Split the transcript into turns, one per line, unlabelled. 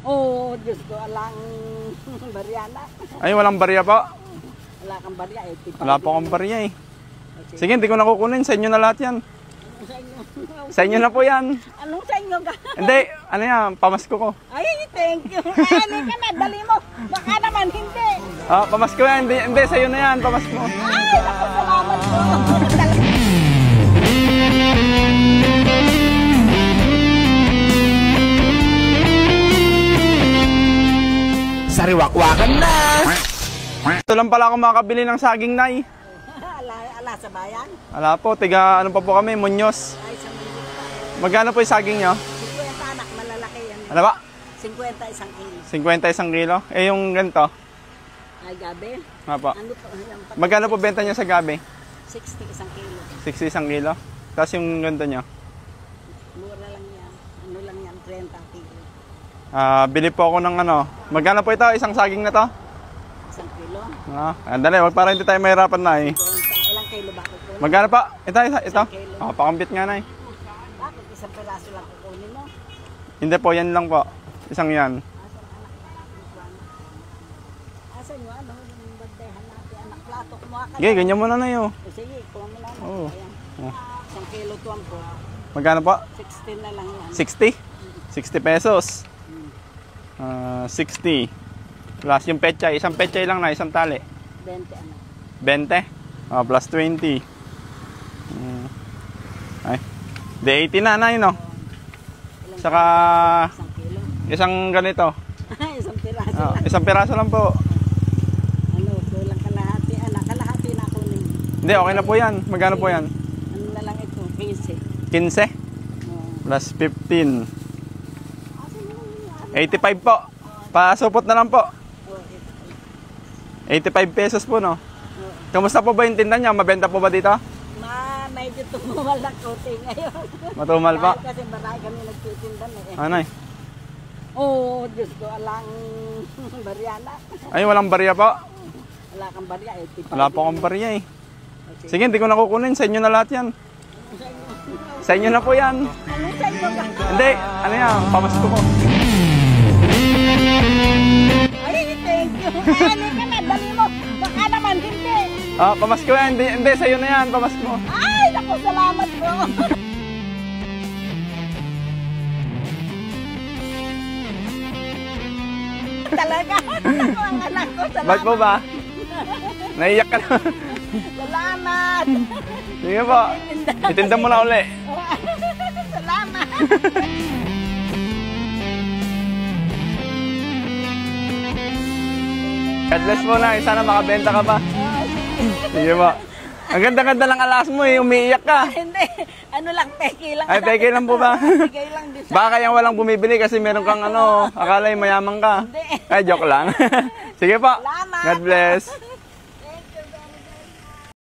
Oo, Diyos ko, alang barya na.
Ay, walang barya po.
Wala kang barya, 85.
Wala po akong barya eh. Sige, hindi ko na kukunin. Sa inyo na lahat yan.
Sa inyo.
Sa inyo na po yan.
Anong sa inyo ka?
Hindi, ano yan, pamasko ko.
Ay, thank you. Ano ka na, dali mo. Baka naman hindi.
Ah, pamasko yan. Hindi, sa iyo na yan, pamasko.
Ay, naku, salamat po.
Sariwakwakan na!
Ito lang pala ako makabili ng saging, Nay.
Ala sa bayan?
Wala po, tiga ano pa po kami, Muñoz.
Ay, sa Manila pa.
Magkano po yung saging nyo?
50 anak, malalaki yan.
Ano ba?
50 isang kilo.
51 kilo. Eh, yung ganito.
Ay, gabi.
Nga po.
Ano po?
Magkano po benta nyo sa gabi?
60 isang kilo.
60 isang kilo. Tapos yung ganito nyo.
Mura lang yan. Ano lang yan, 30 kilo.
Bili po ako ng ano. Magkano po ito? Isang saging na to?
Isang kilo.
Andali, wag para hindi tayo mahirapan na eh.
Ilang kilo ba kukunin?
Magkano pa? Ito.
Isang kilo.
Pakambit nga na eh.
Bakit isang peraso lang kukunin mo?
Hindi po, yan lang po. Isang yan.
Asan yung ano, yung bandehan natin, anak plato, kumuha ka.
Okay, ganyan mo na na yun.
Sige, kuha mo na.
Oo.
Ayan.
Oh.
Isang kilo tuwang po.
Magkano po?
16 na lang yan.
60? 60 pesos. 60. Plus yung pechay. Isang pechay lang na, isang tali.
20 ano.
20? Plus 20. Ay. De 80 na, Nay, no?
Ilang
Saka
isang kilo.
isang ganito.
Isang piraso lang.
Isang piraso lang po.
Ano, kulang kalahati. Anak, kalahati na kunin.
Hindi, okay na po yan. Magkano po yan?
Ano na lang ito, 15.
15 plus 15. 85 po. Pasupot na lang po. 85 pesos po, no? Kamusta po ba yung tinda niya? Mabenta po ba dito?
Medyo tumumal na konti ngayon.
Matumal pa?
Kasi marami kami nagtitinda na eh.
Anay?
Oo, Diyos ko, alang barya na.
Ay, walang barya po.
Wala kang barya, 85.
Wala po akong barya eh. Sige, hindi ko na kukunin. Sa inyo na lahat yan. Sa inyo na po yan.
Anong sa inyo ka?
Hindi, ano yan, pamasko ko.
Ay, thank you. Ano ka na, dali mo. Baka naman hindi.
Pamasko yan. Hindi, sa iyo na yan, pamasko.
Ay, naku, salamat po. Talaga, naku, ang anak ko, salamat.
Ba't po ba? Naiyak ka na.
Salamat.
Sige po. Itinda mo na uli.
Salamat.
God bless po na. Sana makabenta ka pa. Sige po. Ang ganda-ganda lang alas mo eh. Umiiyak ka.
Hindi, ano lang, peke lang.
Ay, peke lang po ba?
Peke lang din.
Baka yung walang bumibili kasi meron kang ano, akala yung mayaman ka.
Hindi.
Ay, joke lang. Sige po.
Salamat.
God bless.